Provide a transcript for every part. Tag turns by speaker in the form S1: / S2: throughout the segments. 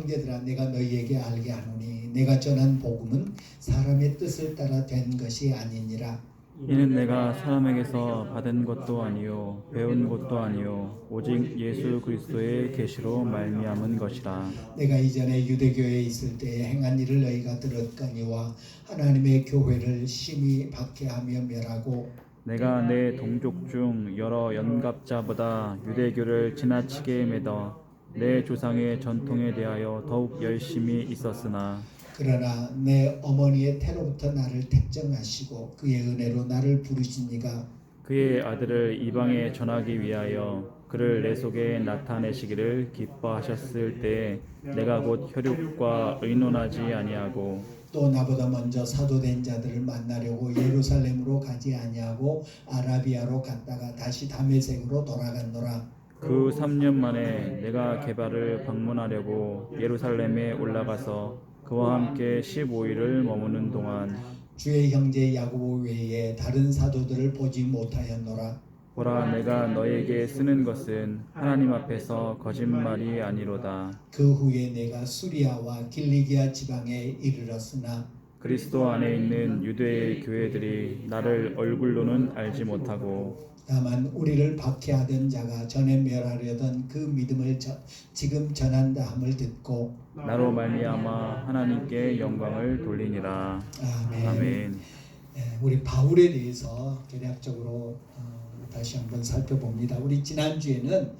S1: 형제들아 내가 너희에게 알게 하노니 내가 전한 복음은 사람의 뜻을 따라 된 것이 아니니라.
S2: 이는 내가 사람에게서 받은 것도 아니요 배운 것도 아니요 오직 예수 그리스도의 계시로 말미암은 것이라.
S1: 내가 이전에 유대교에 있을 때에 행한 일을 너희가 들었거니와 하나님의 교회를 심히 박해하며 멸하고
S2: 내가 내 동족 중 여러 연갑자보다 유대교를 지나치게 믿어 내 조상의 전통에 대하여 더욱 열심히 있었으나
S1: 그러나 내 어머니의 태로부터 나를 택정하시고 그의 은혜로 나를 부르신 이가
S2: 그의 아들을 이방에 전하기 위하여 그를 내 속에 나타내시기를 기뻐하셨을 때에 내가 곧 혈육과 의논하지 아니하고
S1: 또 나보다 먼저 사도된 자들을 만나려고 예루살렘으로 가지 아니하고 아라비아로 갔다가 다시 다메섹으로 돌아갔노라.
S2: 그 3년 만에 내가 게바를 방문하려고 예루살렘에 올라가서 그와 함께 15일을 머무는 동안
S1: 주의 형제 야고보 외에 다른 사도들을 보지 못하였노라.
S2: 보라 내가 너에게 쓰는 것은 하나님 앞에서 거짓말이 아니로다.
S1: 그 후에 내가 수리아와 길리기아 지방에 이르렀으나
S2: 그리스도 안에 있는 유대의 교회들이 나를 얼굴로는 알지 못하고
S1: 다만 우리를 박해하던 자가 전에 멸하려던 그 믿음을 지금 전한다 함을 듣고
S2: 나로 말미암아 하나님께 영광을 돌리니라.
S1: 아멘.
S2: 아멘.
S1: 우리 바울에 대해서 개략적으로 다시 한번 살펴봅니다. 우리 지난주에는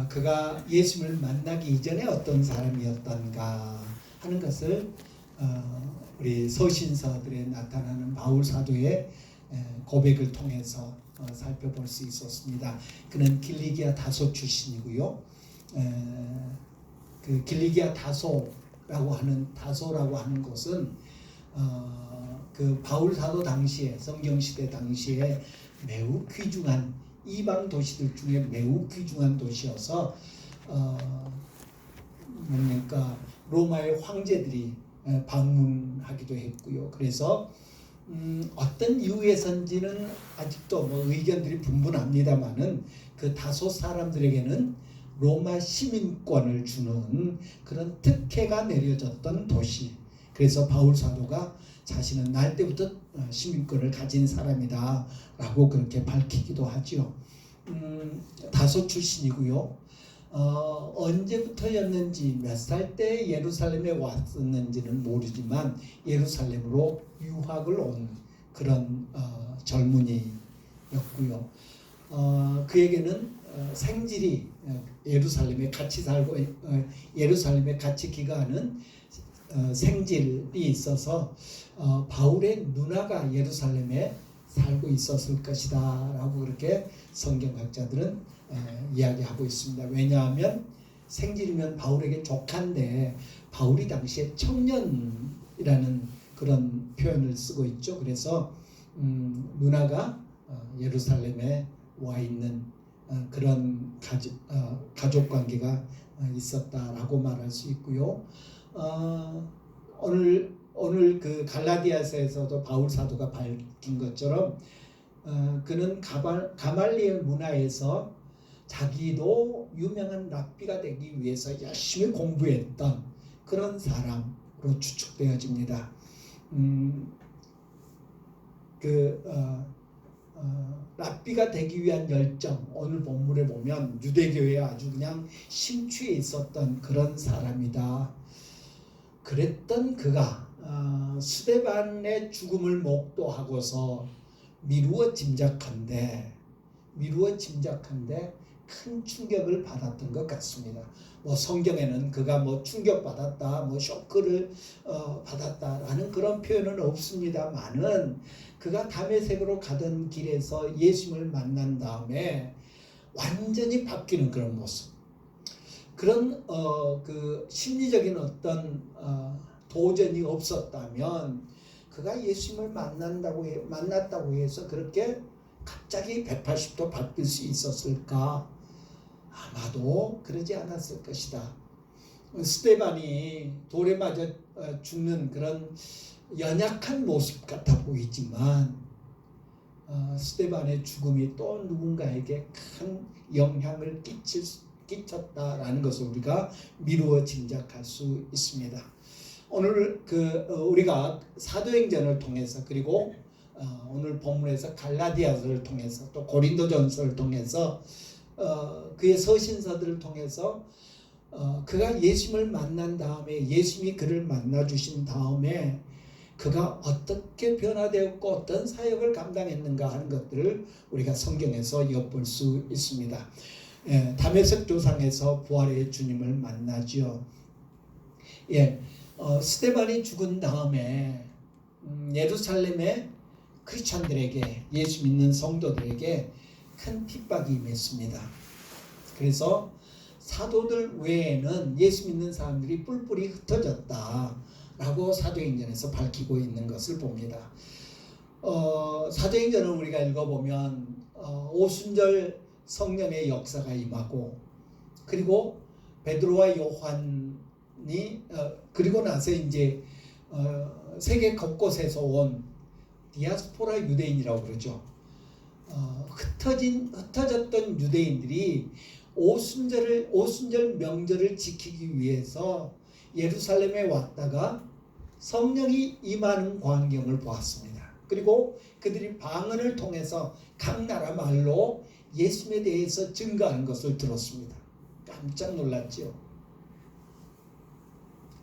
S1: 그가 예수님을 만나기 이전에 어떤 사람이었던가 하는 것을 우리 서신서들에 나타나는 바울 사도의 고백을 통해서 살펴볼 수 있었습니다. 그는 길리기아 다소 출신이고요. 그 길리기아 다소라고 하는 곳은 그 바울 사도 당시에 성경 시대 당시에 매우 귀중한 이방 도시들 중에 매우 귀중한 도시여서 그러니까 로마의 황제들이 방문하기도 했고요. 그래서 어떤 이유에선지는 아직도 뭐 의견들이 분분합니다만은 그 다소 사람들에게는 로마 시민권을 주는 그런 특혜가 내려졌던 도시. 그래서 바울 사도가 자신은 날 때부터 시민권을 가진 사람이다 라고 그렇게 밝히기도 하죠. 다소 출신이고요. 언제부터였는지 몇 살 때 예루살렘에 왔었는지는 모르지만 예루살렘으로 유학을 온 그런 젊은이였고요. 그에게는 생질이 예루살렘에 같이 살고 예루살렘에 같이 기가하는 생질이 있어서 바울의 누나가 예루살렘에 살고 있었을 것이다 라고 그렇게 성경학자들은 이야기하고 있습니다. 왜냐하면 생질이면 바울에게 조카인데 바울이 당시에 청년이라는 그런 표현을 쓰고 있죠. 그래서 누나가 예루살렘에 와 있는 그런 가족 관계가 있었다라고 말할 수 있고요. 오늘 그 갈라디아서에서도 바울 사도가 밝힌 것처럼 그는 가말리엘 문화에서 자기도 유명한 랍비가 되기 위해서 열심히 공부했던 그런 사람으로 추측되어집니다. 랍비가 되기 위한 열정, 오늘 본문에 보면 유대교에 아주 그냥 심취해 있었던 그런 사람이다. 그랬던 그가 스데반의 죽음을 목도하고서 미루어 짐작한데 큰 충격을 받았던 것 같습니다. 뭐 성경에는 그가 뭐 충격받았다, 뭐 쇼크를 받았다라는 그런 표현은 없습니다만은 그가 다메섹으로 가던 길에서 예수님을 만난 다음에 완전히 바뀌는 그런 모습, 그런 그 심리적인 어떤 도전이 없었다면 그가 예수님을 만났다고 해서 그렇게 갑자기 180도 바뀔 수 있었을까? 아마도 그러지 않았을 것이다. 스데반이 돌에 맞아 죽는 그런 연약한 모습 같아 보이지만 스데반의 죽음이 또 누군가에게 큰 영향을 끼칠 끼쳤다라는 것을 우리가 미루어 짐작할 수 있습니다. 오늘 우리가 사도행전을 통해서 그리고 오늘 본문에서 갈라디아서를 통해서 또 고린도전서를 통해서 그의 서신서들을 통해서 그가 예수님을 만난 다음에 예수님이 그를 만나 주신 다음에 그가 어떻게 변화되었고 어떤 사역을 감당했는가 하는 것들을 우리가 성경에서 엿볼 수 있습니다. 다메섹 조상에서 부활의 주님을 만나죠. 스데반이 죽은 다음에 예루살렘의 크리스찬들에게 예수 믿는 성도들에게 큰 핍박이 임했습니다. 그래서 사도들 외에는 예수 믿는 사람들이 뿔뿔이 흩어졌다라고 사도행전에서 밝히고 있는 것을 봅니다. 사도행전을 우리가 읽어보면 오순절 성령의 역사가 임하고 그리고 베드로와 요한이 그리고 나서 이제 세계 곳곳에서 온 디아스포라 유대인이라고 그러죠. 흩어졌던 유대인들이 오순절 명절을 지키기 위해서 예루살렘에 왔다가 성령이 임하는 광경을 보았습니다. 그리고 그들이 방언을 통해서 각 나라 말로 예수님에 대해서 증거하는 것을 들었습니다. 깜짝 놀랐죠.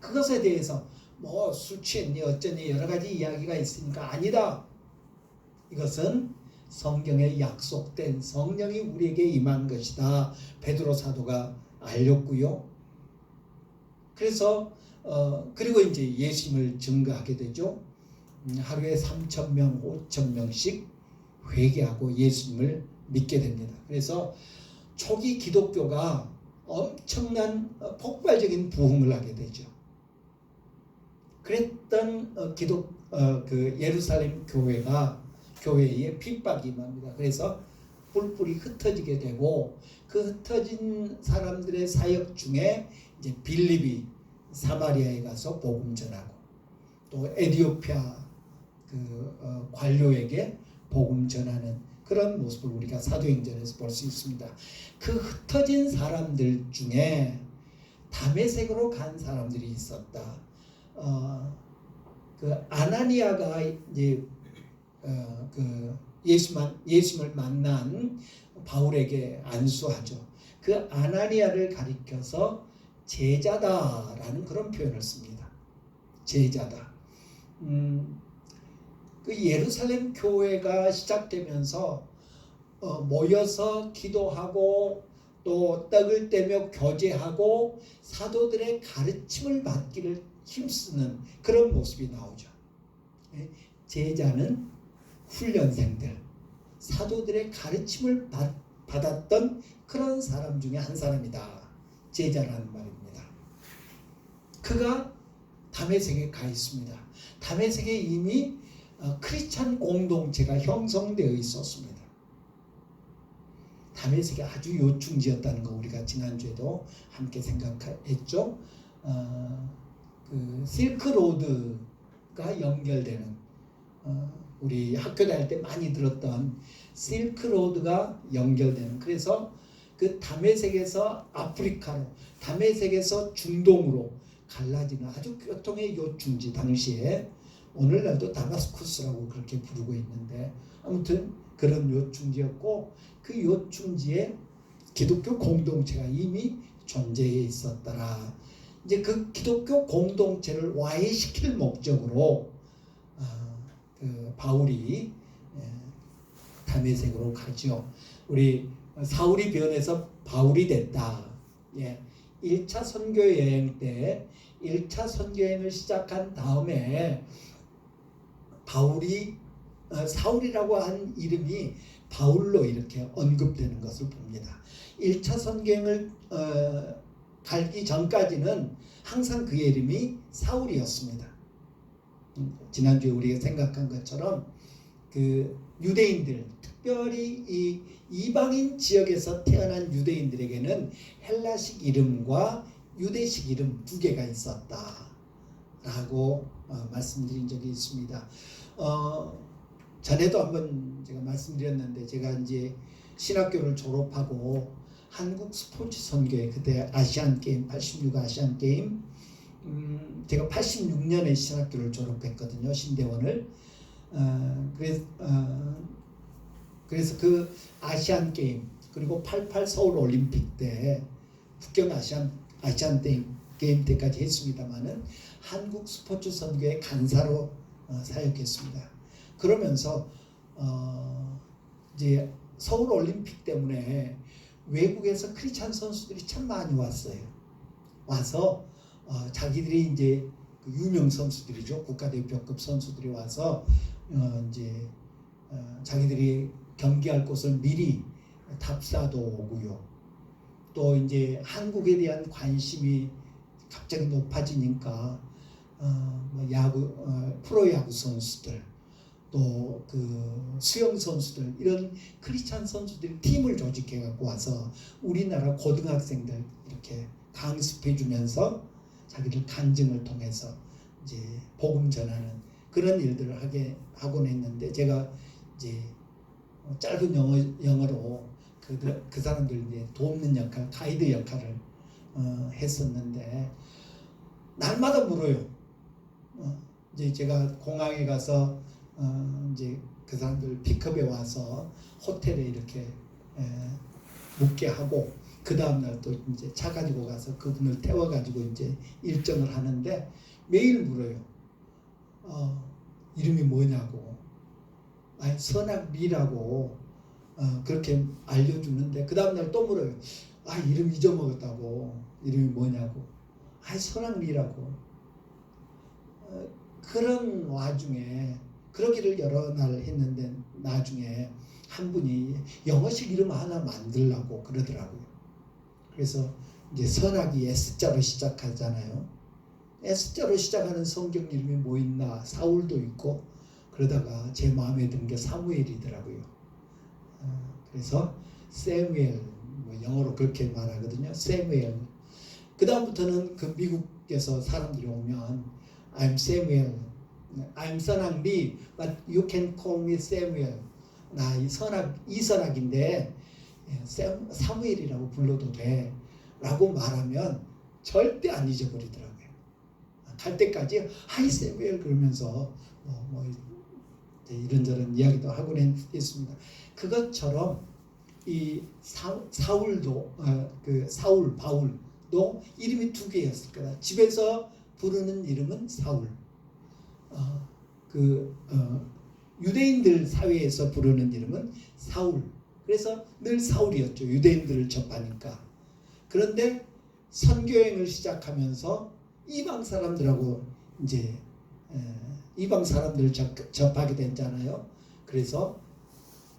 S1: 그것에 대해서 뭐 술 취했니 어쩌니 여러 가지 이야기가 있으니까 아니다. 이것은 성경에 약속된 성령이 우리에게 임한 것이다. 베드로 사도가 알렸고요. 그래서 그리고 이제 예수님을 증거하게 되죠. 하루에 3,000명, 5,000명씩 회개하고 예수님을 믿게 됩니다. 그래서 초기 기독교가 엄청난 폭발적인 부흥을 하게 되죠. 그랬던 그 예루살렘 교회에 핍박이 임합니다. 그래서 뿔뿔이 흩어지게 되고 그 흩어진 사람들의 사역 중에 이제 빌립이 사마리아에 가서 복음 전하고 또 에디오피아 관료에게 복음 전하는 그런 모습을 우리가 사도행전에서 볼 수 있습니다. 그 흩어진 사람들 중에 다메섹으로 간 사람들이 있었다. 그 아나니아가 이제 예수님을 만난 바울에게 안수하죠. 그 아나니아를 가리켜서 제자다라는 그런 표현을 씁니다. 제자다. 그 예루살렘 교회가 시작되면서 모여서 기도하고 또 떡을 떼며 교제하고 사도들의 가르침을 받기를 힘쓰는 그런 모습이 나오죠. 제자는 훈련생들, 사도들의 가르침을 받았던 그런 사람 중에 한 사람이다. 제자라는 말입니다. 그가 다메섹에 가 있습니다. 다메섹에 이미 크리스찬 공동체가 형성되어 있었습니다. 다메섹이 아주 요충지였다는 거 우리가 지난주에도 함께 생각했죠. 그 실크로드가 연결되는 우리 학교 다닐 때 많이 들었던 실크로드가 연결되는 그래서 그 다메섹에서 아프리카로 다메섹에서 중동으로 갈라지는 아주 교통의 요충지 당시에 오늘날도 다마스쿠스라고 그렇게 부르고 있는데 아무튼 그런 요충지였고 그 요충지에 기독교 공동체가 이미 존재해 있었더라. 이제 그 기독교 공동체를 와해시킬 목적으로 그 바울이 다메섹으로 가죠. 우리 사울이 변해서 바울이 됐다. 1차 선교 여행 때 1차 선교 여행을 시작한 다음에 바울이 사울이라고 한 이름이 바울로 이렇게 언급되는 것을 봅니다. 1차 선교행을 가기 전까지는 항상 그의 이름이 사울이었습니다. 지난주에 우리가 생각한 것처럼 그 유대인들, 특별히 이 이방인 지역에서 태어난 유대인들에게는 헬라식 이름과 유대식 이름 두 개가 있었다라고 말씀드린 적이 있습니다. 전에도 한번 제가 말씀드렸는데 제가 이제 신학교를 졸업하고 한국 스포츠 선교회 그때 아시안 게임 86 아시안 게임 제가 86년에 신학교를 졸업했거든요. 신대원을. 그래서 그 아시안 게임 그리고 88 서울 올림픽 때 북경 아시안 게임 때까지 했습니다만은 한국 스포츠 선교회 간사로 사역했습니다. 그러면서 이제 서울 올림픽 때문에 외국에서 크리스찬 선수들이 참 많이 왔어요. 와서 자기들이 이제 그 유명 선수들이죠. 국가대표급 선수들이 와서 이제 자기들이 경기할 곳을 미리 답사도 오고요. 또 이제 한국에 대한 관심이 갑자기 높아지니까 뭐 야구 프로야구 선수들 또 그 수영 선수들 이런 크리스찬 선수들이 팀을 조직해 갖고 와서 우리나라 고등학생들 이렇게 강습해 주면서 자기들 간증을 통해서 이제 복음 전하는 그런 일들을 하곤 했는데 제가 이제 짧은 영어로 그 사람들 이제 돕는 역할, 가이드 역할을 했었는데 날마다 물어요. 이제 제가 공항에 가서 이제 그 사람들 픽업에 와서 호텔에 이렇게 묵게 하고 그 다음 날 또 이제 차 가지고 가서 그분을 태워 가지고 이제 일정을 하는데 매일 물어요. 이름이 뭐냐고. 아니 선악리라고 그렇게 알려주는데 그 다음 날 또 물어요. 이름 잊어먹었다고. 이름이 뭐냐고. 선악리라고. 그런 와중에 그러기를 여러 날 했는데 나중에 한 분이 영어식 이름 하나 만들라고 그러더라고요. 그래서 이제 선악이 S자로 시작하잖아요. S자로 시작하는 성경 이름이 뭐 있나 사울도 있고 그러다가 제 마음에 든 게 사무엘이더라고요. 그래서 세무엘 뭐 영어로 그렇게 말하거든요. 세무엘. 그 다음부터는 그 미국에서 사람들이 오면 I'm Samuel, I'm 선악리, but you can call me Samuel. 나 이선악인데 사무엘이라고 불러도 돼 라고 말하면 절대 안 잊어버리더라고요. 갈 때까지 하이 세무엘 그러면서 뭐 이런저런 이야기도 하곤 했습니다. 그것처럼 이 사울도 그 사울 바울도 이름이 두 개였을 거다. 집에서 부르는 이름은 사울. 유대인들 사회에서 부르는 이름은 사울. 그래서 늘 사울이었죠. 유대인들을 접하니까. 그런데 선교행을 시작하면서 이방 사람들하고 이제 이방 사람들을 접하게 됐잖아요. 그래서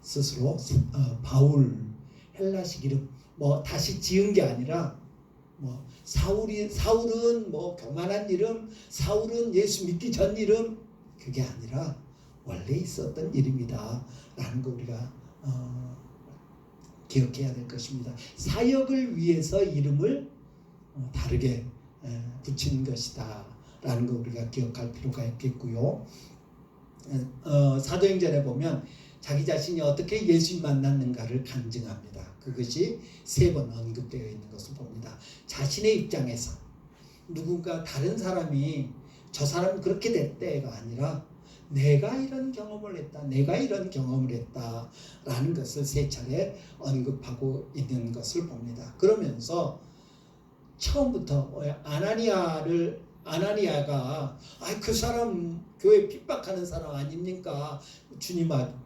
S1: 스스로 바울 헬라식 이름 뭐 다시 지은 게 아니라 뭐 사울은 뭐 교만한 이름, 사울은 예수 믿기 전 이름 그게 아니라 원래 있었던 이름이다라는 거 우리가 기억해야 될 것입니다. 사역을 위해서 이름을 다르게 붙인 것이다라는 거 우리가 기억할 필요가 있겠고요. 사도행전에 보면 자기 자신이 어떻게 예수님 만났는가를 간증합니다. 그것이 3번 언급되어 있는 것을 봅니다. 자신의 입장에서 누군가 다른 사람이 저 사람은 그렇게 됐대가 아니라 내가 이런 경험을 했다. 내가 이런 경험을 했다. 라는 것을 3차례 언급하고 있는 것을 봅니다. 그러면서 처음부터 아나니아가 그 사람 교회 핍박하는 사람 아닙니까?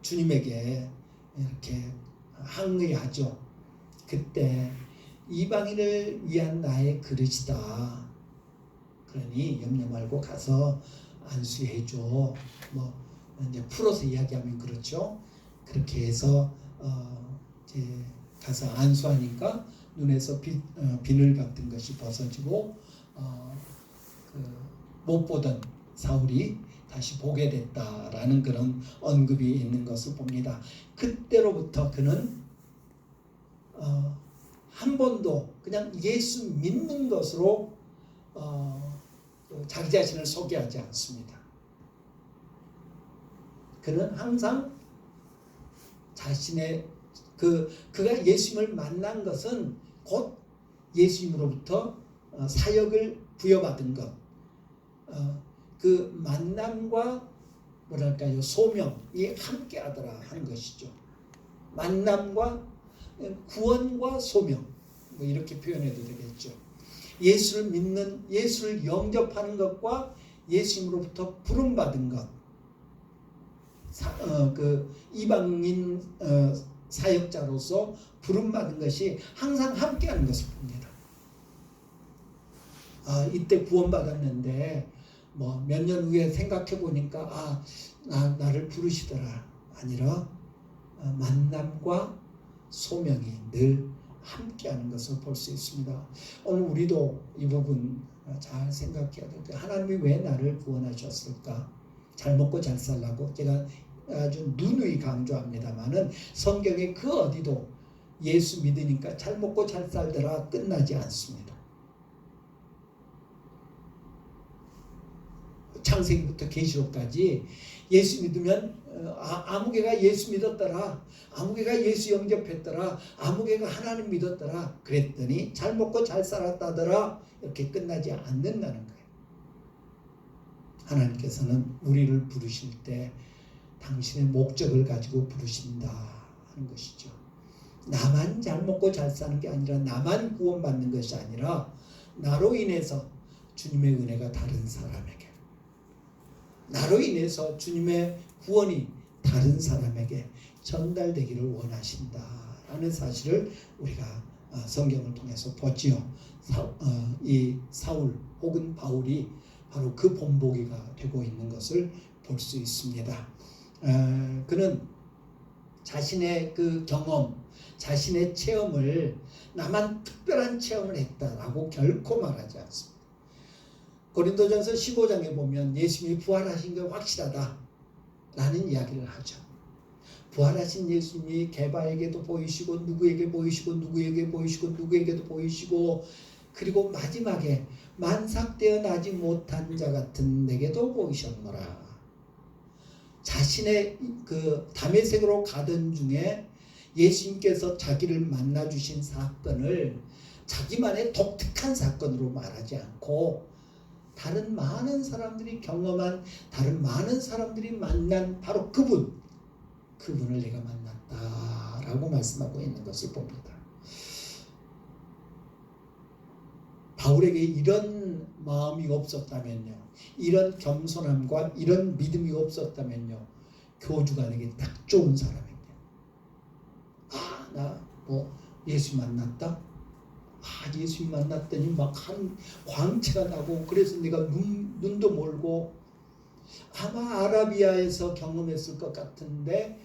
S1: 주님에게 이렇게 항의하죠. 그때 이방인을 위한 나의 그릇이다. 그러니 염려 말고 가서 안수해줘. 뭐 이제 풀어서 이야기하면 그렇죠. 그렇게 해서 이제 가서 안수하니까 눈에서 비늘 같은 것이 벗어지고 못 보던 사울이 다시 보게 됐다라는 그런 언급이 있는 것을 봅니다. 그때로부터 그는 한 번도 그냥 예수 믿는 것으로 자기 자신을 소개하지 않습니다. 그는 항상 자신의 그가 예수님을 만난 것은 곧 예수님으로부터 사역을 부여받은 것. 그 만남과 뭐랄까요, 소명이 함께하더라 하는 것이죠. 만남과 구원과 소명, 뭐 이렇게 표현해도 되겠죠. 예수를 믿는, 예수를 영접하는 것과 예수님으로부터 부름받은 것, 그 이방인 사역자로서 부름받은 것이 항상 함께하는 것을 봅니다. 이때 구원받았는데 뭐 몇 년 후에 생각해 보니까 나를 부르시더라 아니라 만남과 소명이 늘 함께하는 것을 볼 수 있습니다. 오늘 우리도 이 부분 잘 생각해야 될 때, 하나님이 왜 나를 구원하셨을까? 잘 먹고 잘 살라고? 제가 아주 누누이 강조합니다만은 성경의 그 어디도 예수 믿으니까 잘 먹고 잘 살더라 끝나지 않습니다. 창세기부터 계시록까지 예수 믿으면 아무개가 예수 믿었더라, 아무개가 예수 영접했더라, 아무개가 하나님 믿었더라 그랬더니 잘 먹고 잘 살았다더라 이렇게 끝나지 않는다는 거예요. 하나님께서는 우리를 부르실 때 당신의 목적을 가지고 부르신다 하는 것이죠. 나만 잘 먹고 잘 사는 게 아니라, 나만 구원받는 것이 아니라 나로 인해서 주님의 은혜가 다른 사람에게, 나로 인해서 주님의 구원이 다른 사람에게 전달되기를 원하신다라는 사실을 우리가 성경을 통해서 보지요. 이 사울 혹은 바울이 바로 그 본보기가 되고 있는 것을 볼 수 있습니다. 그는 자신의 그 경험, 자신의 체험을 나만 특별한 체험을 했다라고 결코 말하지 않습니다. 고린도전서 15장에 보면 예수님이 부활하신 게 확실하다 라는 이야기를 하죠. 부활하신 예수님이 게바에게도 보이시고 누구에게 보이시고 누구에게 보이시고 누구에게도 보이시고, 그리고 마지막에 만삭되어 나지 못한 자 같은 내게도 보이셨노라. 자신의 그 다메섹으로 가던 중에 예수님께서 자기를 만나 주신 사건을 자기만의 독특한 사건으로 말하지 않고, 다른 많은 사람들이 경험한, 다른 많은 사람들이 만난 바로 그분을 내가 만났다라고 말씀하고 있는 것을 봅니다. 바울에게 이런 마음이 없었다면요, 이런 겸손함과 이런 믿음이 없었다면요, 교주가 되기 딱 좋은 사람입니다. 나 예수 만났다? 예수 만났더니 막 한 광채가 나고, 그래서 내가 눈도 멀고, 아마 아라비아에서 경험했을 것 같은데,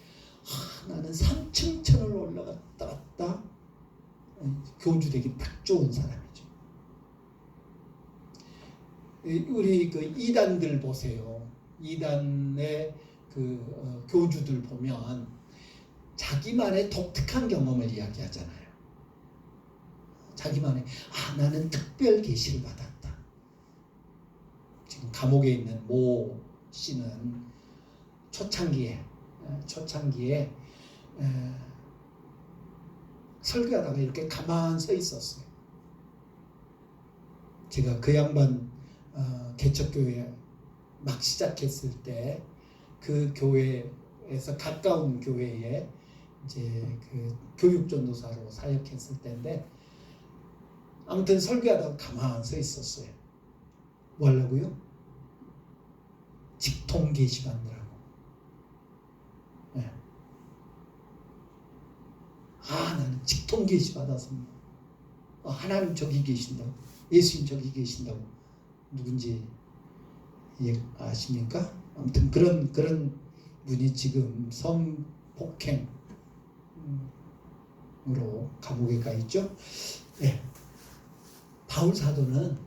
S1: 나는 3층천을 올라갔다 왔다. 교주 되기 딱 좋은 사람이죠. 우리 그 이단들 보세요. 이단의 그 교주들 보면 자기만의 독특한 경험을 이야기하잖아요. 자기만의 나는 특별 계시를 받았다. 지금 감옥에 있는 모 씨는 초창기에 설교하다가 이렇게 가만 서 있었어요. 제가 그 양반 개척교회 막 시작했을 때 그 교회에서 가까운 교회에 이제 그 교육전도사로 사역했을 때인데, 아무튼 설교하다가 가만 서 있었어요. 뭐 하려고요? 직통 계시 받느라고. 네. 나는 직통 계시 받아서 하나님 저기 계신다고, 예수님 저기 계신다고. 누군지 아십니까? 아무튼 그런 분이 지금 성폭행으로 감옥에 가 있죠. 네. 바울 사도는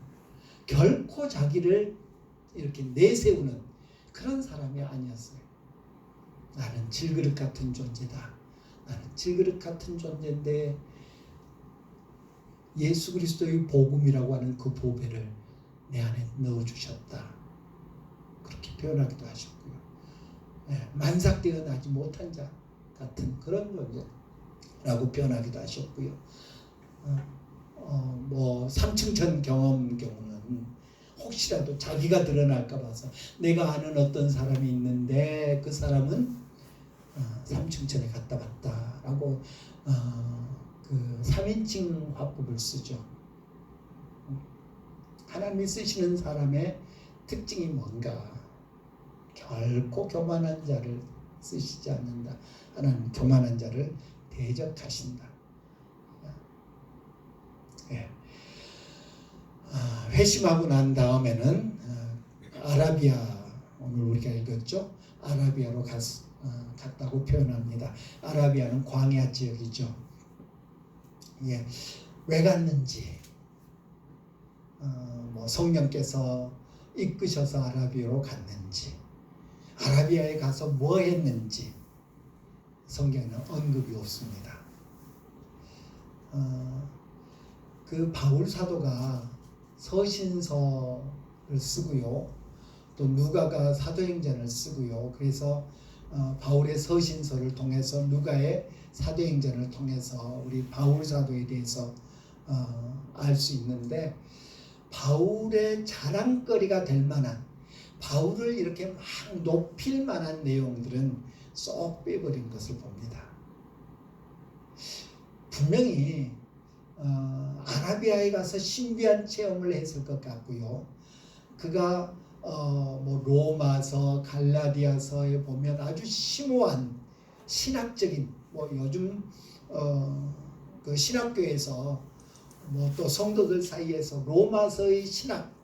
S1: 결코 자기를 이렇게 내세우는 그런 사람이 아니었어요. 나는 질그릇 같은 존재다. 나는 질그릇 같은 존재인데 예수 그리스도의 복음이라고 하는 그 보배를 내 안에 넣어주셨다. 그렇게 표현하기도 하셨고요. 만삭되어 나지 못한 자 같은 그런 존재. 라고 표현하기도 하셨고요. 뭐 삼층천 경험 경우는 혹시라도 자기가 드러날까 봐서 내가 아는 어떤 사람이 있는데 그 사람은 삼층천에 갔다 왔다라고 그 3인칭 화법을 쓰죠. 하나님이 쓰시는 사람의 특징이 뭔가? 결코 교만한 자를 쓰시지 않는다. 하나님 교만한 자를 대적하신다. 예. 회심하고 난 다음에는 아라비아, 오늘 우리가 읽었죠? 아라비아로 갔다고 표현합니다. 아라비아는 광야 지역이죠. 예. 왜 갔는지, 뭐 성령께서 이끄셔서 아라비아로 갔는지, 아라비아에 가서 뭐 했는지 성경에는 언급이 없습니다. 그 바울 사도가 서신서를 쓰고요, 또 누가가 사도행전을 쓰고요. 그래서 바울의 서신서를 통해서 누가의 사도행전을 통해서 우리 바울 사도에 대해서 알 수 있는데, 바울의 자랑거리가 될 만한, 바울을 이렇게 막 높일 만한 내용들은 쏙 빼버린 것을 봅니다. 분명히 아라비아에 가서 신비한 체험을 했을 것 같고요. 그가 뭐 로마서, 갈라디아서에 보면 아주 심오한 신학적인, 뭐 요즘 그 신학교에서 뭐 또 성도들 사이에서 로마서의 신학,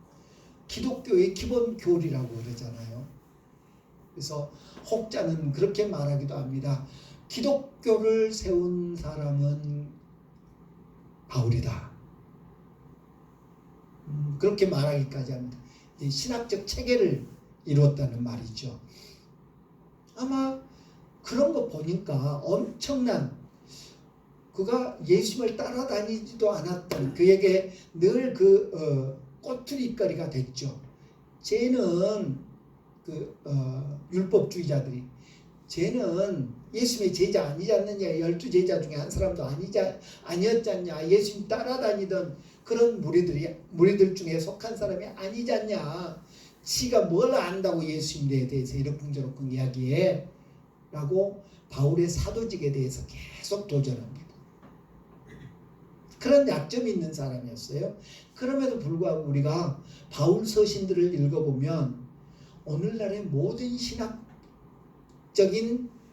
S1: 기독교의 기본 교리라고 그러잖아요. 그래서 혹자는 그렇게 말하기도 합니다. 기독교를 세운 사람은 바울이다. 그렇게 말하기까지 합니다. 신학적 체계를 이루었다는 말이죠. 아마 그런 거 보니까 엄청난, 그가 예수님을 따라다니지도 않았던 그에게 늘 그 꼬투리거리가 됐죠. 쟤는 그 율법주의자들이, 쟤는 예수님의 제자 아니지 않느냐, 12제자 중에 한 사람도 아니었지 않냐, 예수님 따라다니던 그런 무리들 중에 속한 사람이 아니지 않냐, 지가 뭘 안다고 예수님에 대해서 이러쿵저러쿵 이야기해 라고 바울의 사도직에 대해서 계속 도전합니다. 그런 약점이 있는 사람이었어요. 그럼에도 불구하고 우리가 바울 서신들을 읽어보면 오늘날의 모든 신학적인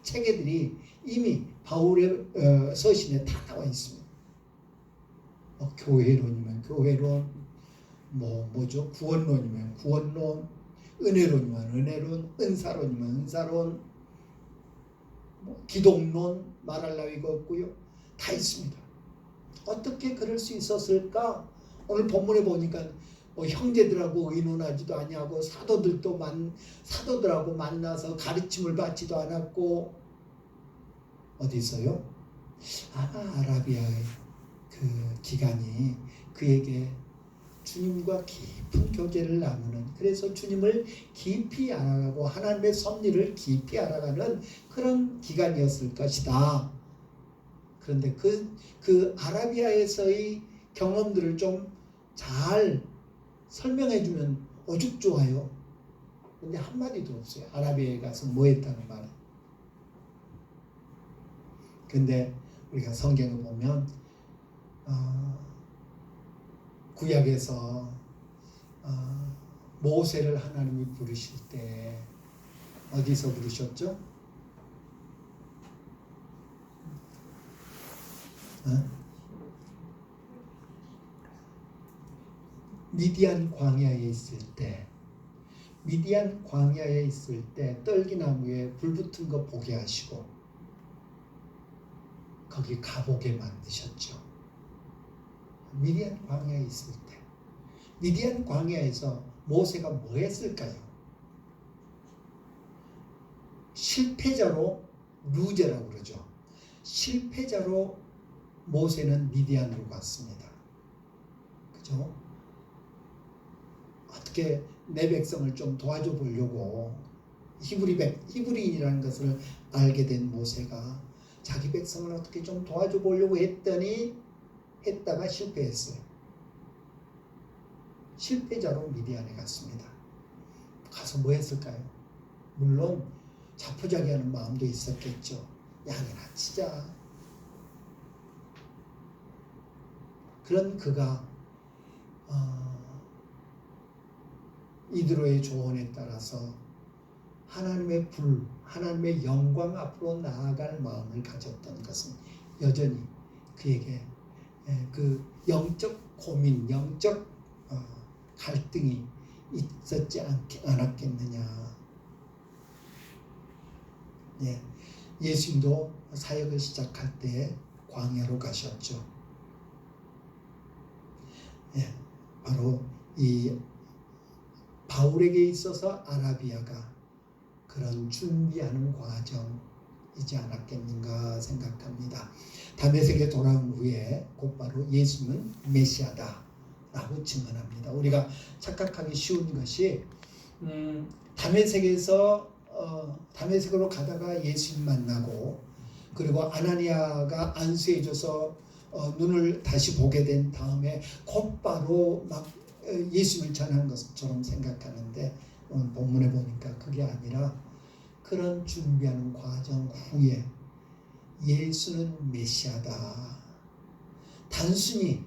S1: 체계들이 이미 바울의 서신에 다 나와 있습니다. 교회론이면 교회론, 뭐죠? 구원론이면 구원론, 은혜론이면 은혜론, 은사론이면 은사론, 기독론 말할 나위가 없고요. 다 있습니다. 어떻게 그럴 수 있었을까? 오늘 본문에 보니까 뭐 형제들하고 의논하지도 아니하고 사도들하고 만나서 가르침을 받지도 않았고, 어디 있어요? 아라비아의 그 기간이 그에게 주님과 깊은 교제를 나누는, 그래서 주님을 깊이 알아가고 하나님의 섭리를 깊이 알아가는 그런 기간이었을 것이다. 그런데 그 아라비아에서의 경험들을 좀 잘 설명해주면 오죽 좋아요. 근데 한마디도 없어요. 아라비아에 가서 뭐 했다는 말은. 근데 우리가 성경을 보면 구약에서 모세를 하나님이 부르실 때 어디서 부르셨죠? 미디안 광야에 있을 때, 미디안 광야에 있을 때 떨기나무에 불 붙은 거 보게 하시고 거기 가보게 만드셨죠. 미디안 광야에 있을 때, 미디안 광야에서 모세가 뭐 했을까요? 실패자로, 루제라고 그러죠. 실패자로 모세는 미디안으로 갔습니다. 그죠? 어떻게 내 백성을 좀 도와줘 보려고 히브리인이라는 것을 알게 된 모세가 자기 백성을 어떻게 좀 도와줘 보려고 했다가 실패했어요. 실패자로 미디안에 갔습니다. 가서 뭐 했을까요? 물론 자포자기하는 마음도 있었겠죠. 양이나 치자. 그런 그가 이드로의 조언에 따라서 하나님의 하나님의 영광 앞으로 나아갈 마음을 가졌던 것은 여전히 그에게 그 영적 고민, 영적 갈등이 있었지 않았겠느냐. 예수님도 사역을 시작할 때 광야로 가셨죠. 바로 이 바울에게 있어서 아라비아가 그런 준비하는 과정이지 않았겠는가 생각합니다. 다메섹에 돌아온 후에 곧바로 예수는 메시아다 라고 증언합니다. 우리가 착각하기 쉬운 것이 다메섹으로 가다가 예수님 만나고 그리고 아나니아가 안수해줘서 눈을 다시 보게 된 다음에 곧바로 막 예수님을 전한 것처럼 생각하는데 본문에 보니까 그게 아니라 그런 준비하는 과정 후에 예수는 메시아다. 단순히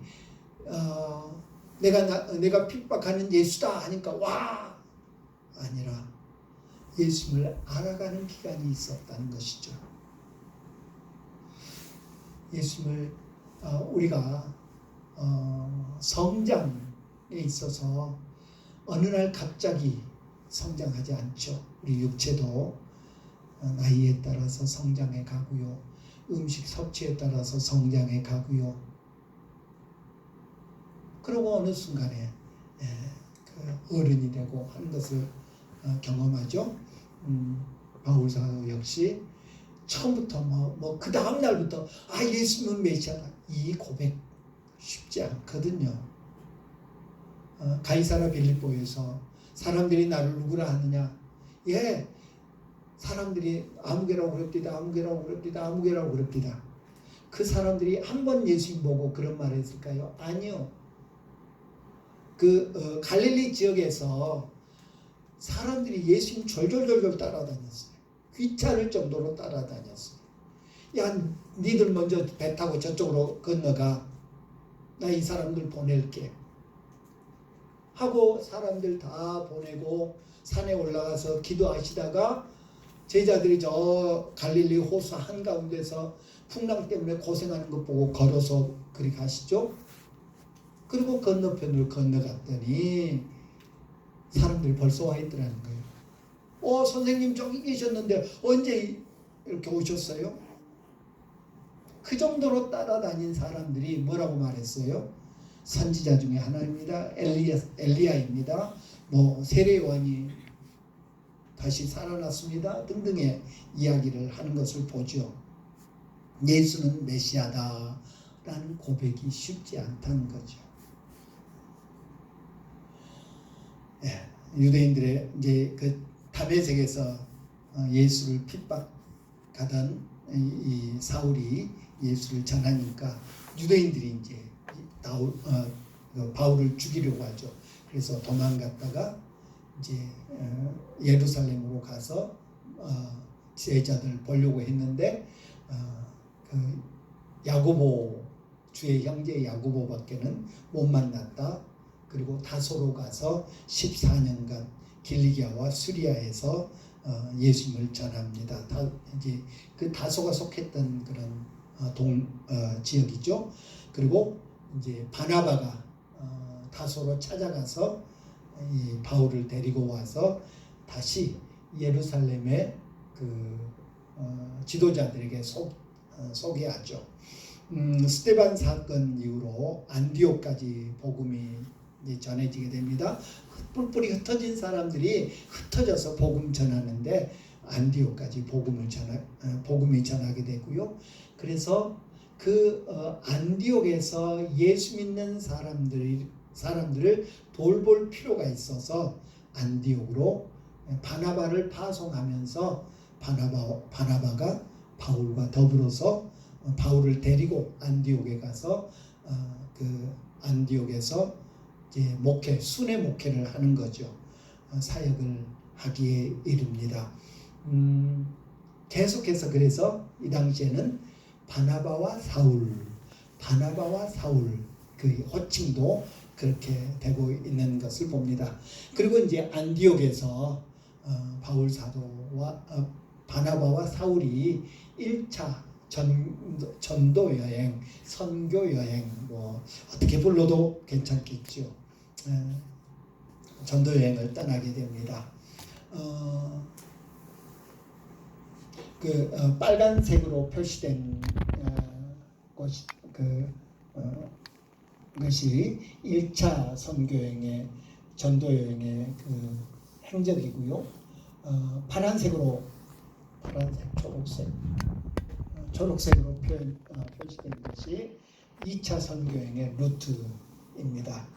S1: 내가 핍박하는 예수다 하니까 와 아니라 예수님을 알아가는 기간이 있었다는 것이죠. 예수님을 우리가 성장에 있어서 어느 날 갑자기 성장하지 않죠. 우리 육체도 나이에 따라서 성장해 가고요. 음식 섭취에 따라서 성장해 가고요. 그러고 어느 순간에 그 어른이 되고 하는 것을 경험하죠. 바울 사도 역시 처음부터 그 다음 날부터 예수님은 메시아다 이 고백 쉽지 않거든요. 가이사라 빌립보에서 사람들이 나를 누구라 하느냐? 사람들이 아무개라고 그럽디다. 아무개라고 그럽디다. 그 사람들이 한 번 예수님 보고 그런 말을 했을까요? 아니요. 갈릴리 지역에서 사람들이 예수님 졸졸졸졸 따라다녔어요. 귀찮을 정도로 따라다녔어요. 니들 먼저 배 타고 저쪽으로 건너가. 나 이 사람들 보낼게. 하고 사람들 다 보내고 산에 올라가서 기도하시다가 제자들이 저 갈릴리 호수 한가운데서 풍랑 때문에 고생하는 것 보고 걸어서 그리 가시죠. 그리고 건너편으로 건너갔더니 사람들이 벌써 와 있더라는 거예요. 선생님 저기 계셨는데 언제 이렇게 오셨어요? 그 정도로 따라다닌 사람들이 뭐라고 말했어요? 선지자 중에 하나입니다. 엘리야입니다. 세례요한이 다시 살아났습니다. 등등의 이야기를 하는 것을 보죠. 예수는 메시아다라는 고백이 쉽지 않다는 거죠. 유대인들의 이제 그 다메섹에서 예수를 핍박하던 이 사울이 예수를 전하니까 유대인들이 이제 바울을 죽이려고 하죠. 그래서 도망갔다가 이제 예루살렘으로 가서 제자들 보려고 했는데 그 야고보 주의 형제 야고보밖에는 못 만났다. 그리고 다소로 가서 14년간 길리기아와 수리아에서 예수님을 전합니다. 이제 그 다소가 속했던 그런 지역이죠. 그리고 이제 바나바가 다소로 찾아가서 이 바울을 데리고 와서 다시 예루살렘의 그 지도자들에게 소개하죠. 스데반 사건 이후로 안디옥까지 복음이 이제 전해지게 됩니다. 뿔뿔이 흩어진 사람들이 흩어져서 복음 전하는데 안디옥까지 복음이 전하게 되고요. 그래서 그 안디옥에서 예수 믿는 사람들을 돌볼 필요가 있어서 안디옥으로 바나바를 파송하면서 바나바가 바울과 더불어서 바울을 데리고 안디옥에 가서 그 안디옥에서 이제 순회 목회를 하는 거죠. 사역을 하기에 이릅니다. 계속해서 그래서 이 당시에는 바나바와 사울 그 호칭도 그렇게 되고 있는 것을 봅니다. 그리고 이제 안디옥에서 바울 사도와 바나바와 사울이 1차 전도 여행, 선교 여행, 뭐 어떻게 불러도 괜찮겠죠. 전도 여행을 떠나게 됩니다. 빨간색으로 표시된 것이 1차 선교여행의 전도여행의 그 행적이고요. 초록색으로 표시된 것이 2차 선교여행의 루트입니다.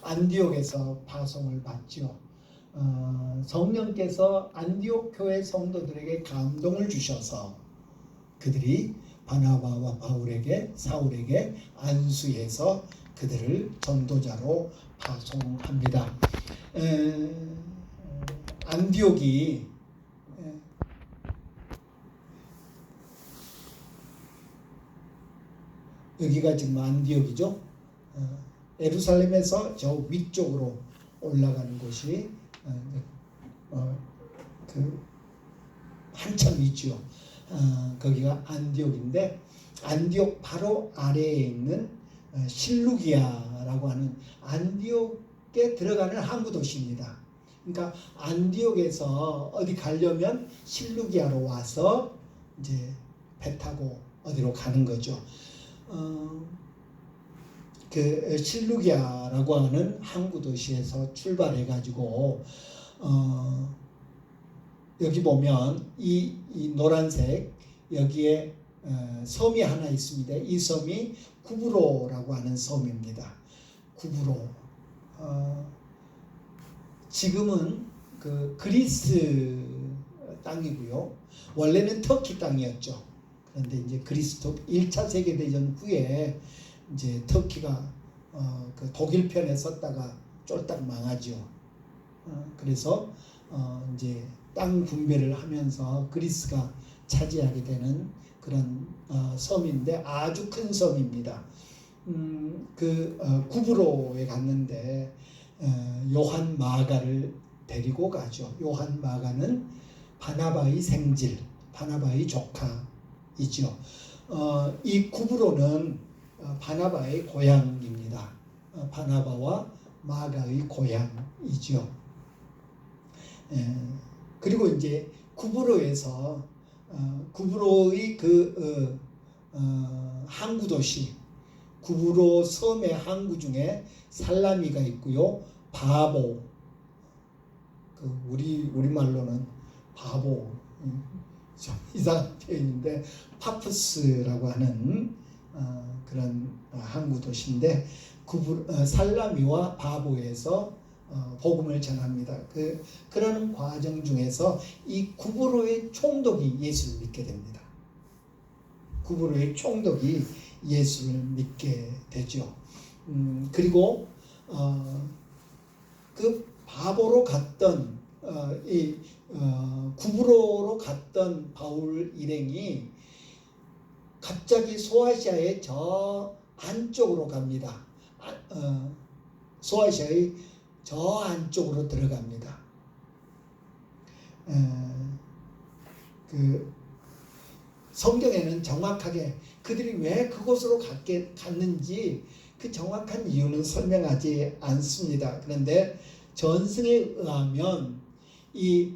S1: 안디옥에서 파송을 받죠. 성령께서 안디옥 교회 성도들에게 감동을 주셔서 그들이 바나바와 사울에게 안수해서 그들을 전도자로 파송합니다. 안디옥이 여기가 지금 안디옥이죠. 예루살렘에서 저 위쪽으로 올라가는 곳이 그 한참 있죠. 거기가 안디옥인데 안디옥 바로 아래에 있는 실루기아라고 하는 안디옥에 들어가는 항구 도시입니다. 그러니까 안디옥에서 어디 가려면 실루기아로 와서 이제 배 타고 어디로 가는 거죠. 그 실루기아라고 하는 항구 도시에서 출발해 가지고 여기 보면 이 노란색 여기에 섬이 하나 있습니다. 이 섬이 구브로라고 하는 섬입니다. 구브로. 지금은 그 그리스 땅이고요. 원래는 터키 땅이었죠. 그런데 이제 그리스 1차 세계대전 후에 이제 터키가 그 독일 편에 섰다가 쫄딱 망하죠. 그래서 이제 땅 분배를 하면서 그리스가 차지하게 되는 그런 섬인데 아주 큰 섬입니다. 구브로에 갔는데 요한 마가를 데리고 가죠. 요한 마가는 바나바의 생질, 바나바의 조카이죠. 이 구브로는 바나바의 고향입니다. 바나바와 마가의 고향이죠. 그리고 이제 구브로에서 구브로의 항구 도시, 구브로 섬의 항구 중에 살라미가 있고요. 바보, 우리말로는 바보, 좀 이상한 표현인데 파푸스라고 하는 그런 항구 도시인데 살라미와 바보에서 복음을 전합니다. 그러는 과정 중에서 이 구브로의 총독이 예수를 믿게 됩니다. 구브로의 총독이 예수를 믿게 되죠. 그리고 그 바보로 갔던 구브로로 갔던 바울 일행이 갑자기 소아시아의 저 안쪽으로 갑니다. 소아시아의 저 안쪽으로 들어갑니다. 그 성경에는 정확하게 그들이 왜 그곳으로 갔는지 그 정확한 이유는 설명하지 않습니다. 그런데 전승에 의하면 이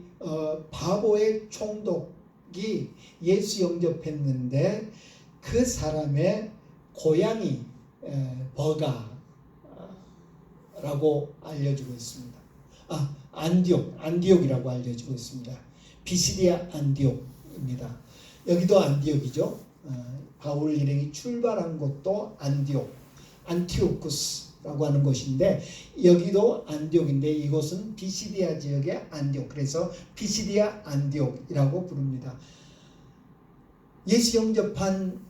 S1: 바보의 총독이 예수 영접했는데 그 사람의 고향이 버가라고 알려지고 있습니다. 안디옥이라고 알려지고 있습니다. 비시디아 안디옥입니다. 여기도 안디옥이죠. 바울 일행이 출발한 곳도 안티오쿠스라고 하는 곳인데 여기도 안디옥인데 이곳은 비시디아 지역의 안디옥. 그래서 비시디아 안디옥이라고 부릅니다. 예수 영접한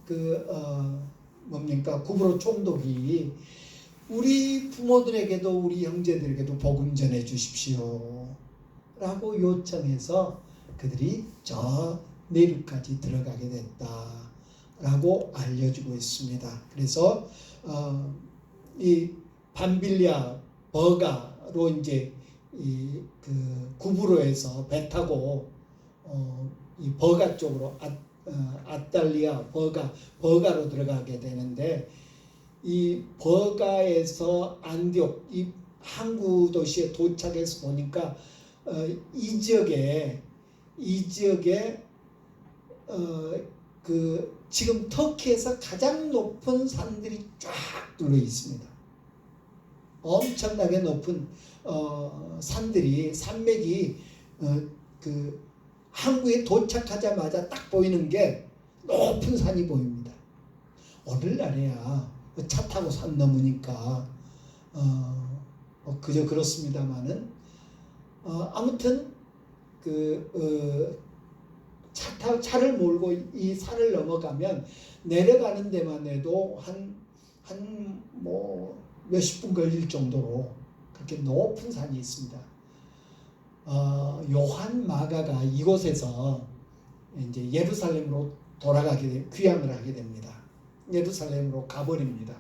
S1: 뭡니까 구브로 총독이 우리 부모들에게도 우리 형제들에게도 복음 전해 주십시오 라고 요청해서 그들이 저 내륙까지 들어가게 됐다 라고 알려주고 있습니다. 그래서 이 밤빌리아 버가로 이제 구브로에서 배 타고 이 버가 쪽으로 아탈리아 버가로 들어가게 되는데, 이 버가에서 안디옥 이 항구 도시에 도착해서 보니까 이 지역에 지금 터키에서 가장 높은 산들이 쫙 둘러 있습니다. 엄청나게 높은 산맥이 항구에 도착하자마자 딱 보이는 게 높은 산이 보입니다. 오늘날에야 차 타고 산 넘으니까 그저 그렇습니다만은 아무튼 차를 몰고 이 산을 넘어가면 내려가는 데만 해도 한 몇십 분 걸릴 정도로 그렇게 높은 산이 있습니다. 요한 마가가 이곳에서 이제 예루살렘으로 귀향을 하게 됩니다. 예루살렘으로 가버립니다.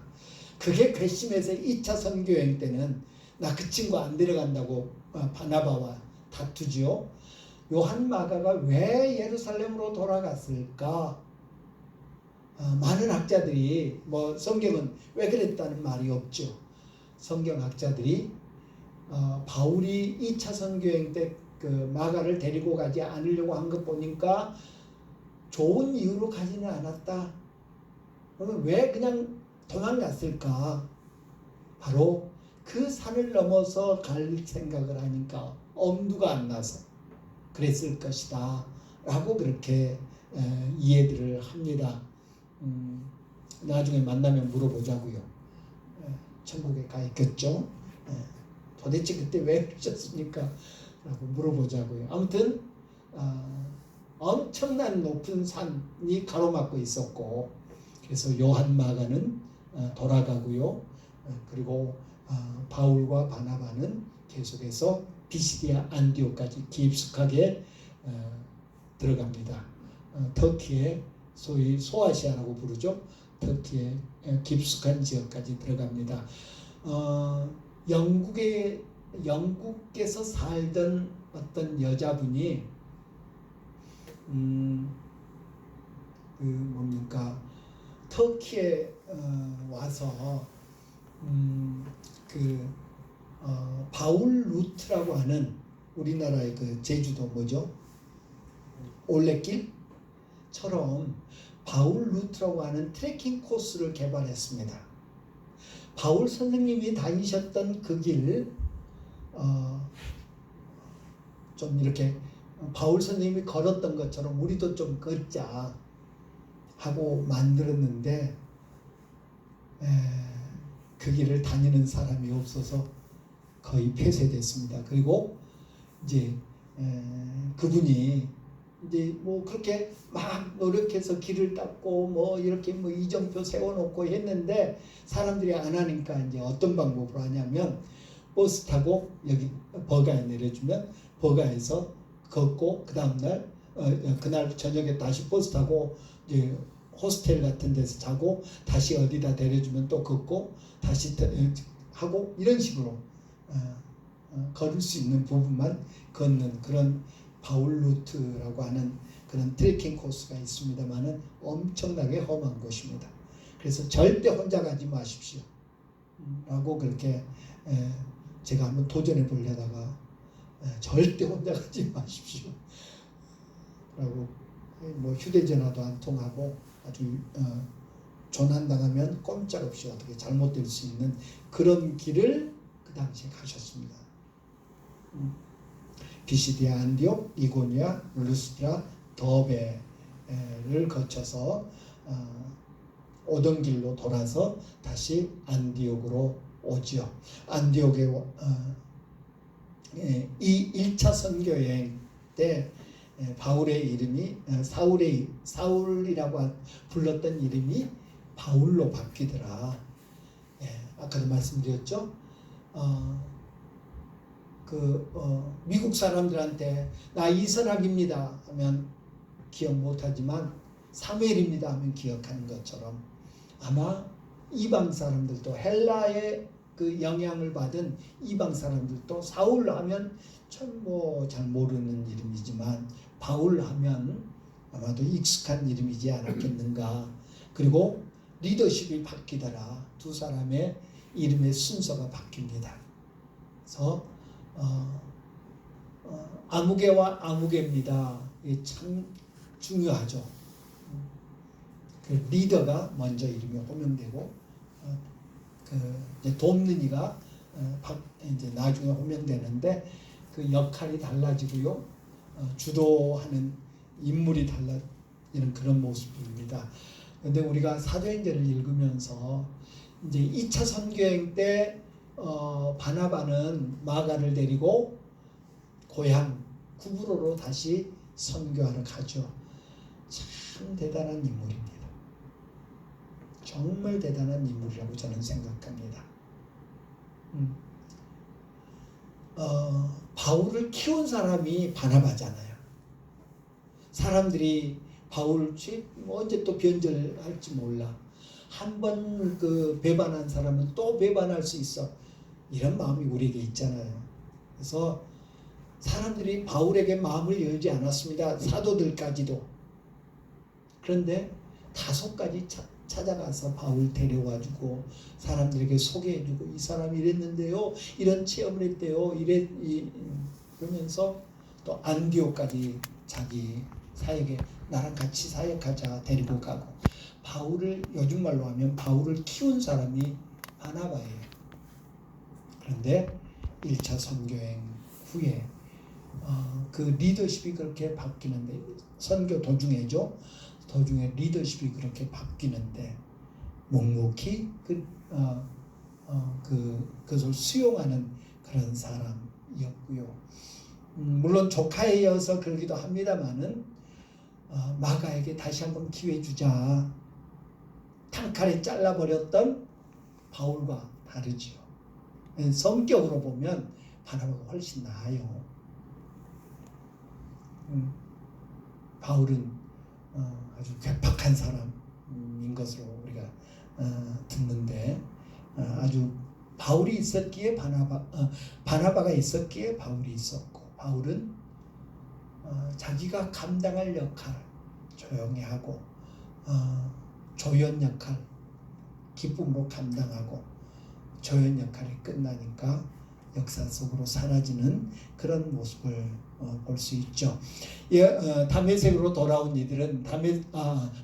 S1: 그게 괘씸해서 2차 선교여행 때는 나 그 친구 안 데려간다고 바나바와 다투지요. 요한 마가가 왜 예루살렘으로 돌아갔을까? 많은 학자들이 성경은 왜 그랬다는 말이 없죠. 성경학자들이 바울이 2차 선교여행 때 마가를 데리고 가지 않으려고 한 것 보니까 좋은 이유로 가지는 않았다. 그러면 왜 그냥 도망갔을까? 바로 그 산을 넘어서 갈 생각을 하니까 엄두가 안 나서 그랬을 것이다 라고 그렇게 이해들을 합니다. 나중에 만나면 물어보자고요. 천국에 가 있겠죠. 도대체 그때 왜 그러셨습니까? 라고 물어보자고요. 아무튼 엄청난 높은 산이 가로막고 있었고, 그래서 요한 마가는 돌아가고요. 그리고 바울과 바나바는 계속해서 비시디아 안디옥까지 깊숙하게 들어갑니다. 터키의 소위 소아시아라고 부르죠. 터키의 깊숙한 지역까지 들어갑니다. 영국에서 살던 어떤 여자분이 터키에 와서 바울 루트라고 하는 우리나라의 제주도 올레길처럼 바울 루트라고 하는 트레킹 코스를 개발했습니다. 바울 선생님이 다니셨던 그 길, 좀 이렇게 바울 선생님이 걸었던 것처럼 우리도 좀 걷자 하고 만들었는데 그 길을 다니는 사람이 없어서 거의 폐쇄됐습니다. 그리고 이제 그분이 이제 그렇게 막 노력해서 길을 닦고 이렇게 이정표 세워놓고 했는데 사람들이 안 하니까 이제 어떤 방법으로 하냐면 버스 타고 여기 버가에 내려주면 버가에서 걷고 그 다음날 그날 저녁에 다시 버스 타고 이제 호스텔 같은 데서 자고 다시 어디다 데려주면 또 걷고 다시 하고 이런 식으로 걸을 수 있는 부분만 걷는 그런 바울 루트라고 하는 그런 트레킹 코스가 있습니다만은 엄청나게 험한 곳입니다. 그래서 절대 혼자 가지 마십시오 라고 그렇게 제가 한번 도전해 보려다가 절대 혼자 가지 마십시오 라고 휴대전화도 안 통하고 아주 조난당하면 꼼짝없이 어떻게 잘못될 수 있는 그런 길을 그 당시에 가셨습니다. 비시디아 안디옥, 이고니아, 루스트라, 더베를 거쳐서 오던 길로 돌아서 다시 안디옥으로 오지요. 안디옥에 이 1차 선교여행 때 바울의 이름이 사울이라고 불렀던 이름이 바울로 바뀌더라. 아까도 말씀드렸죠. 미국 사람들한테 나 이선학입니다 하면 기억 못하지만 사무엘입니다 하면 기억하는 것처럼 아마 이방 사람들도 헬라의 그 영향을 받은 이방 사람들도 사울 하면 참 잘 모르는 이름이지만 바울 하면 아마도 익숙한 이름이지 않았겠는가. 그리고 리더십이 바뀌더라. 두 사람의 이름의 순서가 바뀝니다. 그래서 아무개와 아무개입니다. 이게 참 중요하죠. 그 리더가 먼저 이름이 호명되고 이제 돕는 이가 이제 나중에 호명되는데 그 역할이 달라지고요. 주도하는 인물이 달라지는 그런 모습입니다. 그런데 우리가 사도행전을 읽으면서 이제 2차 선교행 때 바나바는 마가를 데리고 고향 구브로로 다시 선교하러 가죠. 참 대단한 인물입니다. 정말 대단한 인물이라고 저는 생각합니다. 바울을 키운 사람이 바나바잖아요. 사람들이 바울 언제 또 변절할지 몰라. 한 번 그 배반한 사람은 또 배반할 수 있어. 이런 마음이 우리에게 있잖아요. 그래서 사람들이 바울에게 마음을 열지 않았습니다. 사도들까지도. 그런데 다소까지 찾아가서 바울 데려와주고 사람들에게 소개해주고 이 사람이 이랬는데요. 이런 체험을 했대요. 그러면서 또 안디옥까지 자기 사역에 나랑 같이 사역하자 데리고 가고 바울을 요즘 말로 하면 바울을 키운 사람이 바나바예요. 그런데 1차 선교행 후에 그 리더십이 그렇게 바뀌는데 선교 도중에죠. 도중에 리더십이 그렇게 바뀌는데 묵묵히 그것을 수용하는 그런 사람이었고요. 물론 조카이어서 그러기도 합니다만은 마가에게 다시 한번 기회 주자. 단칼에 잘라버렸던 바울과 다르지요. 성격으로 보면 바나바가 훨씬 나아요. 바울은 아주 괴팍한 사람인 것으로 우리가 듣는데 아주 바울이 있었기에 바나바가 있었기에 바울이 있었고 바울은 자기가 감당할 역할 조용히 하고 조연 역할 기쁨으로 감당하고 조연 역할이 끝나니까 역사 속으로 사라지는 그런 모습을 볼 수 있죠. 다메섹으로 돌아온 이들은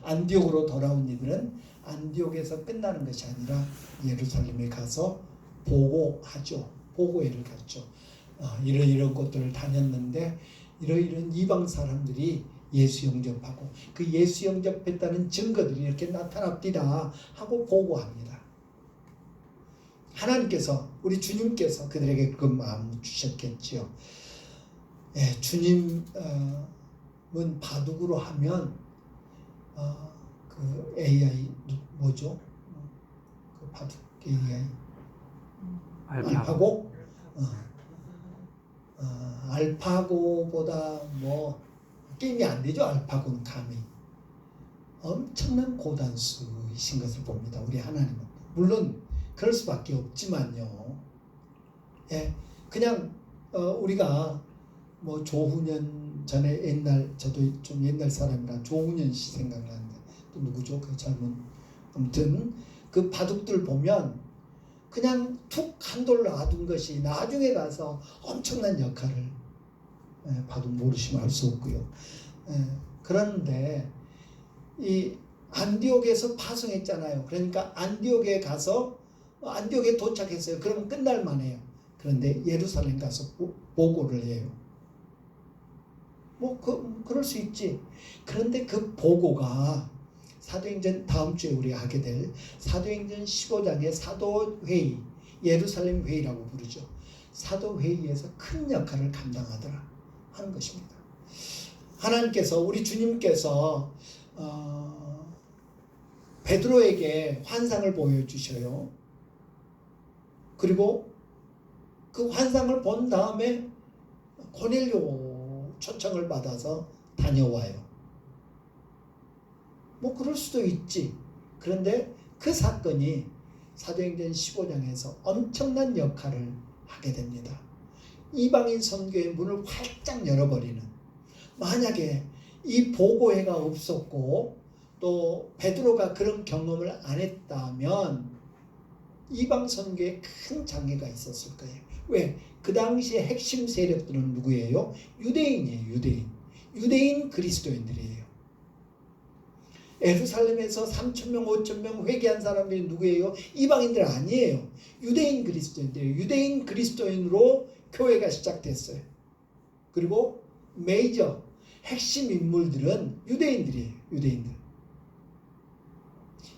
S1: 안디옥으로 돌아온 이들은 안디옥에서 끝나는 것이 아니라 예루살렘에 가서 보고하죠. 보고회를 갔죠. 이런 곳들을 다녔는데 이런 이방 사람들이 예수 영접하고 그 예수 영접했다는 증거들이 이렇게 나타납니다 하고 보고합니다. 하나님께서 우리 주님께서 그들에게 그 마음을 주셨겠지요. 주님은 바둑으로 하면 그 AI 뭐죠? 그 바둑 AI 알파고? 알파고보다 게임이 안 되죠. 알파고는 감히 엄청난 고단수이신 것을 봅니다. 우리 하나님은 물론 그럴 수밖에 없지만요. 그냥 우리가 조훈현 전에 저도 좀 옛날 사람이라 조훈현 씨 생각나는데 또 누구죠? 그 젊은 아무튼 그 바둑들 보면 그냥 툭 한 돌 놔둔 것이 나중에 가서 엄청난 역할을 바둑 모르시면 알 수 없고요. 그런데 이 안디옥에서 파송했잖아요. 그러니까 안디옥에 가서 안디옥에 도착했어요. 그러면 끝날 만해요. 그런데 예루살렘 가서 보고를 해요. 그럴 수 있지. 그런데 그 보고가 사도행전 다음 주에 우리 하게 될 사도행전 15장의 사도회의, 예루살렘 회의라고 부르죠. 사도회의에서 큰 역할을 감당하더라 하는 것입니다. 하나님께서 우리 주님께서 베드로에게 환상을 보여주셔요. 그리고 그 환상을 본 다음에 고넬료 초청을 받아서 다녀와요. 뭐 그럴 수도 있지. 그런데 그 사건이 사도행전 15장에서 엄청난 역할을 하게 됩니다. 이방인 선교의 문을 활짝 열어버리는, 만약에 이 보고회가 없었고 또 베드로가 그런 경험을 안 했다면 이방 선교에 큰 장애가 있었을 거예요. 왜? 그 당시에 핵심 세력들은 누구예요? 유대인이에요. 유대인 그리스도인들이에요. 예루살렘에서 3,000명, 5,000명 회개한 사람들이 누구예요? 이방인들 아니에요. 유대인 그리스도인들이에요. 유대인 그리스도인으로 교회가 시작됐어요. 그리고 메이저 핵심 인물들은 유대인들이에요. 유대인들.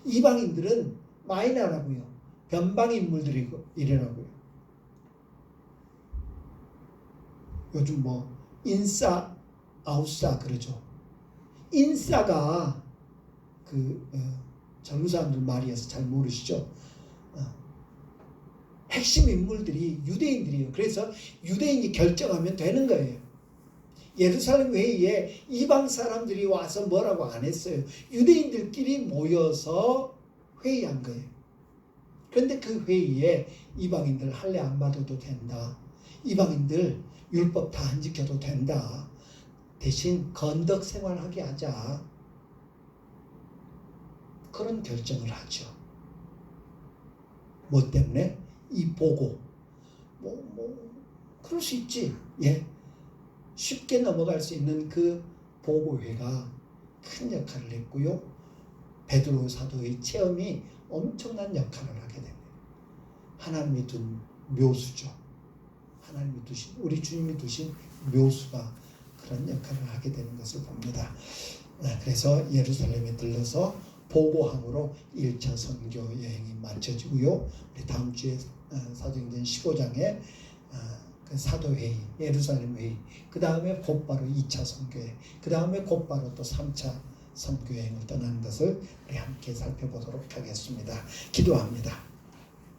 S1: 이방인들은 마이너라고요. 변방 인물들이라고요. 요즘 뭐 인싸, 아웃싸 그러죠. 인싸가 젊은 사람들 말이어서 잘 모르시죠. 핵심 인물들이 유대인들이에요. 그래서 유대인이 결정하면 되는 거예요. 예루살렘 회의에 이방 사람들이 와서 뭐라고 안 했어요. 유대인들끼리 모여서 회의한 거예요. 그런데 그 회의에 이방인들 할례 안 받아도 된다. 이방인들 율법 다 안 지켜도 된다. 대신 건덕 생활하게 하자. 그런 결정을 하죠. 뭐 때문에? 이 보고. 그럴 수 있지. 예. 쉽게 넘어갈 수 있는 그 보고회가 큰 역할을 했고요. 베드로 사도의 체험이 엄청난 역할을 하게 됩니다. 하나님이 둔 묘수죠. 하나님이 두신, 우리 주님이 두신 묘수가 그런 역할을 하게 되는 것을 봅니다. 그래서 예루살렘에 들러서 보고함으로 1차 선교 여행이 마쳐지고요. 우리 다음 주에 사도행전 15장에 그 사도회의, 예루살렘 회의, 그 다음에 곧바로 2차 선교회, 그 다음에 곧바로 또 3차 선교여행을 떠나는 것을 우리 함께 살펴보도록 하겠습니다. 기도합니다.